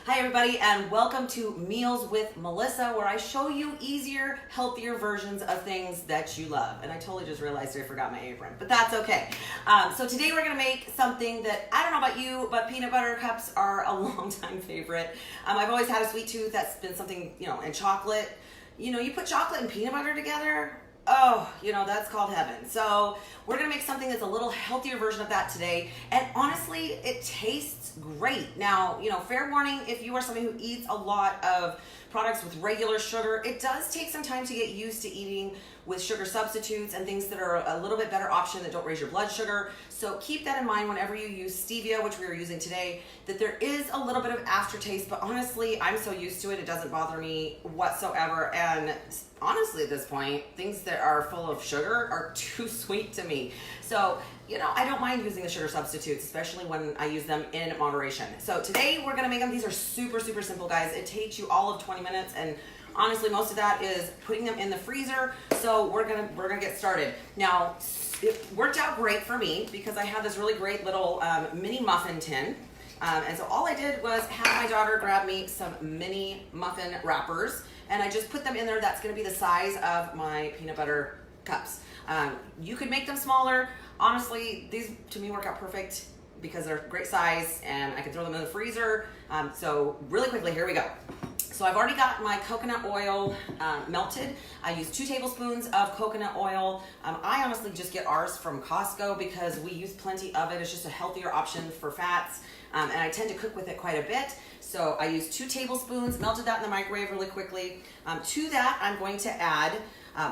Hi everybody, and welcome to Meals with Melissa, where I show you easier, healthier versions of things that you love. And I totally just realized I forgot my apron, but that's okay. So today we're gonna make something that, I don't know about you, but peanut butter cups are a longtime favorite. I've always had a sweet tooth. That's been something, and chocolate. You put chocolate and peanut butter together, oh, that's called heaven. So we're gonna make something that's a little healthier version of that today. And honestly, it tastes great. Now, fair warning, if you are somebody who eats a lot of products with regular sugar, it does take some time to get used to eating with sugar substitutes and things that are a little bit better option that don't raise your blood sugar. So keep that in mind whenever you use stevia, which we are using today, that there is a little bit of aftertaste, but honestly, I'm so used to it, it doesn't bother me whatsoever. And honestly, at this point, things that are full of sugar are too sweet to me. So, I don't mind using the sugar substitutes, especially when I use them in moderation. So today we're gonna make them. These are super, super simple, guys. It takes you all of 20 minutes, and honestly, most of that is putting them in the freezer. So we're gonna get started. Now, it worked out great for me because I have this really great little mini muffin tin. And so all I did was have my daughter grab me some mini muffin wrappers, and I just put them in there. That's gonna be the size of my peanut butter cups. You could make them smaller. Honestly, these to me work out perfect because they're great size and I can throw them in the freezer. So really quickly, here we go. So I've already got my coconut oil melted. I use 2 tablespoons of coconut oil. I honestly just get ours from Costco because we use plenty of it. It's just a healthier option for fats. And I tend to cook with it quite a bit. So I use 2 tablespoons, melted that in the microwave really quickly. To that, I'm going to add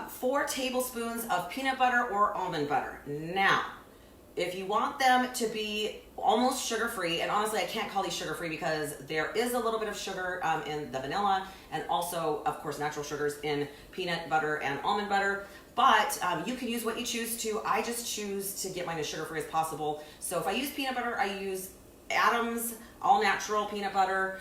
4 tablespoons of peanut butter or almond butter. Now, if you want them to be almost sugar-free, and honestly, I can't call these sugar-free because there is a little bit of sugar in the vanilla, and also, of course, natural sugars in peanut butter and almond butter. But you can use what you choose to. I just choose to get mine as sugar-free as possible. So if I use peanut butter, I use Adam's all-natural peanut butter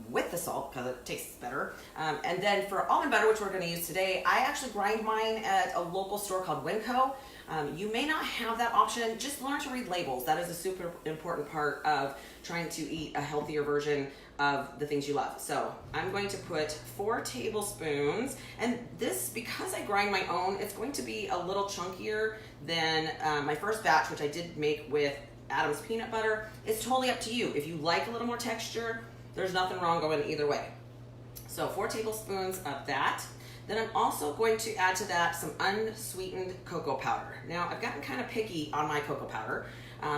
with the salt because it tastes better. And then for almond butter, which we're going to use today, I actually grind mine at a local store called Winco. You may not have that option. Just learn to read labels. That is a super important part of trying to eat a healthier version of the things you love. So I'm going to put 4 tablespoons, and this, because I grind my own, it's going to be a little chunkier than my first batch, which I did make with Adam's peanut butter. It's totally up to you. If you like a little more texture, there's nothing wrong going either way. So 4 tablespoons of that. Then I'm also going to add to that some unsweetened cocoa powder. Now, I've gotten kind of picky on my cocoa powder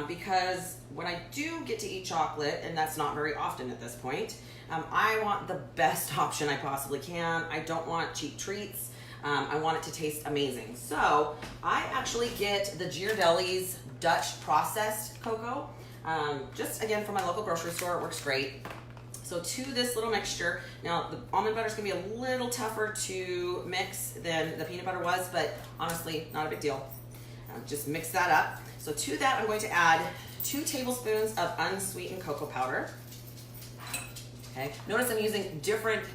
because when I do get to eat chocolate, and that's not very often at this point, I want the best option I possibly can. I don't want cheap treats. I want it to taste amazing. So I actually get the Ghirardelli's Dutch processed cocoa, just again from my local grocery store. It works great. So to this little mixture, now the almond butter is gonna be a little tougher to mix than the peanut butter was, but honestly, not a big deal. Just mix that up. So to that, I'm going to add 2 tablespoons of unsweetened cocoa powder. Okay. Notice I'm using different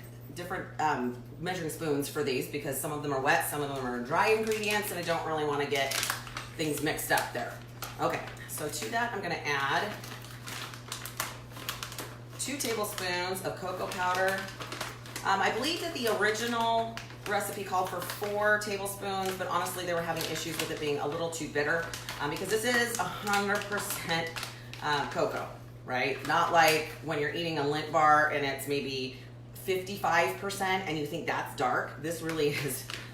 measuring spoons for these because some of them are wet, some of them are dry ingredients, and I don't really want to get things mixed up there. Okay, so to that I'm going to add 2 tablespoons of cocoa powder. I believe that the original recipe called for 4 tablespoons, but honestly they were having issues with it being a little too bitter because this is 100% cocoa, right? Not like when you're eating a Lindt bar and it's maybe 55% and you think that's dark. This really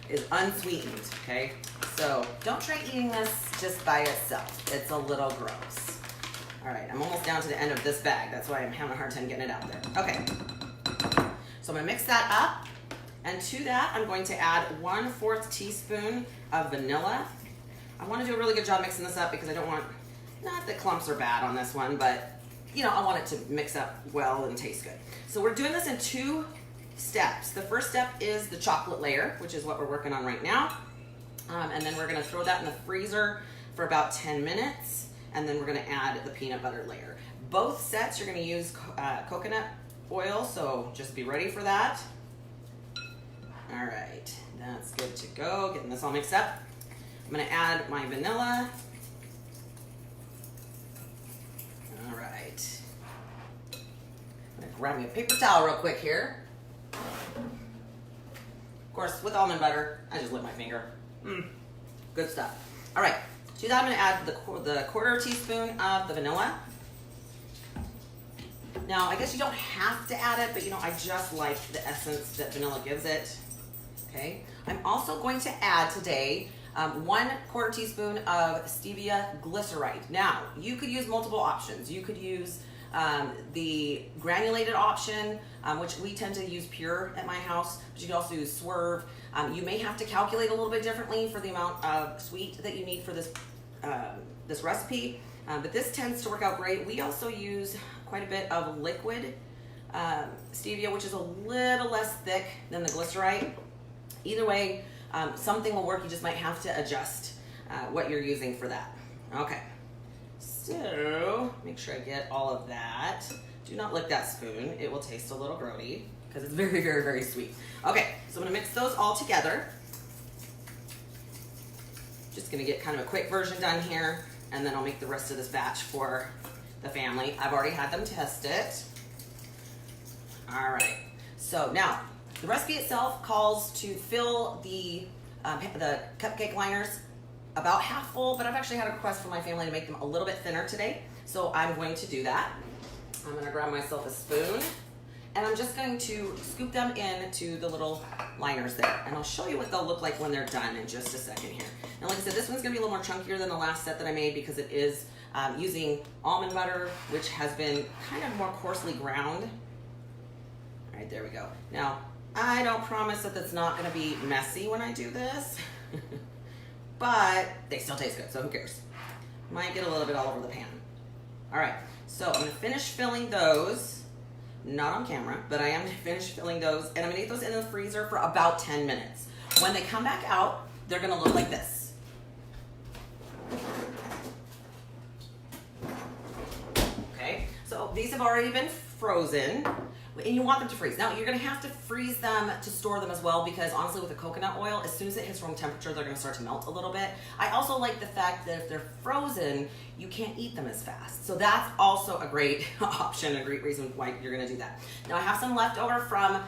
is unsweetened, okay? So don't try eating this just by itself. It's a little gross. All right, I'm almost down to the end of this bag. That's why I'm having a hard time getting it out there. Okay, so I'm gonna mix that up. And to that, I'm going to add 1/4 teaspoon of vanilla. I wanna do a really good job mixing this up because I don't want, not that clumps are bad on this one, but I want it to mix up well and taste good. So we're doing this in 2 steps. The first step is the chocolate layer, which is what we're working on right now. And then we're gonna throw that in the freezer for about 10 minutes. And then we're gonna add the peanut butter layer. Both sets you're gonna use coconut oil, so just be ready for that. All right, that's good to go. Getting this all mixed up. I'm gonna add my vanilla. All right. grab me a paper towel real quick here. Of course, with almond butter, I just lick my finger. Good stuff. All right, to that I'm gonna add the quarter teaspoon of the vanilla. Now, I guess you don't have to add it, but you know, I just like the essence that vanilla gives it. Okay, I'm also going to add today 1/4 teaspoon of stevia glyceride. Now, you could use multiple options. You could use the granulated option, which we tend to use pure at my house, but you can also use Swerve. You may have to calculate a little bit differently for the amount of sweet that you need for this this recipe, but this tends to work out great. We also use quite a bit of liquid stevia, which is a little less thick than the glyceride. Either way, something will work. You just might have to adjust what you're using for that. Okay. So, make sure I get all of that. Do not lick that spoon. It will taste a little grody because it's very, very, very sweet. Okay, so I'm gonna mix those all together. Just gonna get kind of a quick version done here, and then I'll make the rest of this batch for the family. I've already had them test it. All right, so now, the recipe itself calls to fill the cupcake liners about half full, but I've actually had a request from my family to make them a little bit thinner today, so I'm going to do that. I'm gonna grab myself a spoon, and I'm just going to scoop them into the little liners there, and I'll show you what they'll look like when they're done in just a second here. Now, like I said, this one's gonna be a little more chunkier than the last set that I made because it is using almond butter, which has been kind of more coarsely ground. All right, there we go. Now, I don't promise that it's not gonna be messy when I do this, but they still taste good, so who cares? Might get a little bit all over the pan. All right, so I'm gonna finish filling those, not on camera, but I am gonna finish filling those, and I'm gonna leave those in the freezer for about 10 minutes. When they come back out, they're gonna look like this. Okay, so these have already been frozen, and you want them to freeze. Now, you're gonna have to freeze them to store them as well, because honestly, with the coconut oil, as soon as it hits room temperature, they're gonna start to melt a little bit. I also like the fact that if they're frozen, you can't eat them as fast. So that's also a great option, a great reason why you're gonna do that. Now, I have some left over from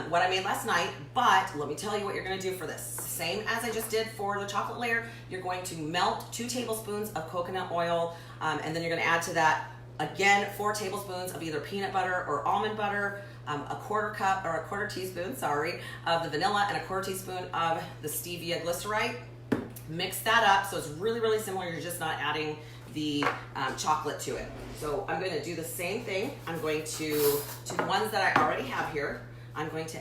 what I made last night, but let me tell you what you're gonna do for this. Same as I just did for the chocolate layer, you're going to melt 2 tablespoons of coconut oil, and then you're gonna add to that again 4 tablespoons of either peanut butter or almond butter, a quarter teaspoon, of the vanilla, and a 1/4 teaspoon of the stevia glyceride. Mix that up so it's really, really similar. You're just not adding the chocolate to it. So I'm going to do the same thing. I'm going to the ones that I already have here, I'm going to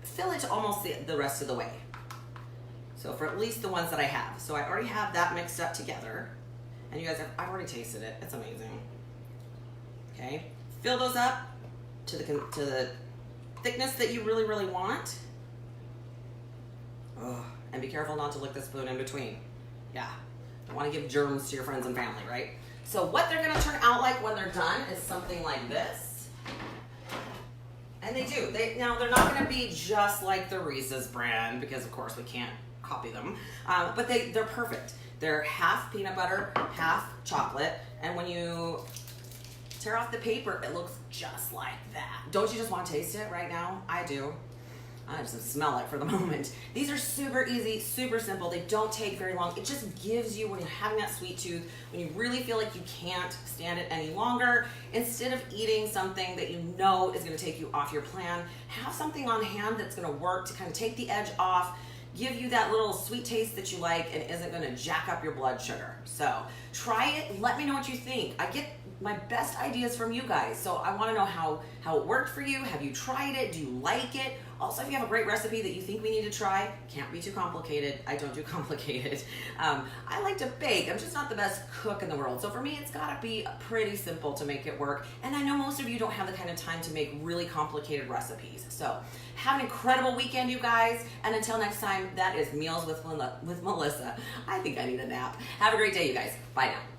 fill it to almost the rest of the way. So for at least the ones that I have. So I already have that mixed up together. And you guys, I've already tasted it. It's amazing. Okay, fill those up to the thickness that you really, really want. Oh, and be careful not to lick the spoon in between. Yeah, don't want to give germs to your friends and family, right? So what they're gonna turn out like when they're done is something like this. And they do. Now, they're not gonna be just like the Reese's brand, because of course we can't copy them, but they're perfect. They're half peanut butter, half chocolate, and when you tear off the paper, it looks just like that. Don't you just want to taste it right now? I do. I just smell it for the moment. These are super easy, super simple. They don't take very long. It just gives you, when you're having that sweet tooth, when you really feel like you can't stand it any longer, instead of eating something that you know is gonna take you off your plan, have something on hand that's gonna work to kind of take the edge off, give you that little sweet taste that you like, and isn't gonna jack up your blood sugar. So try it, let me know what you think. I get my best ideas from you guys, so I wanna know how it worked for you. Have you tried it? Do you like it? Also, if you have a great recipe that you think we need to try, can't be too complicated. I don't do complicated. I like to bake. I'm just not the best cook in the world. So for me, it's gotta be pretty simple to make it work. And I know most of you don't have the kind of time to make really complicated recipes. So have an incredible weekend, you guys. And until next time, that is Meals with Melissa. I think I need a nap. Have a great day, you guys. Bye now.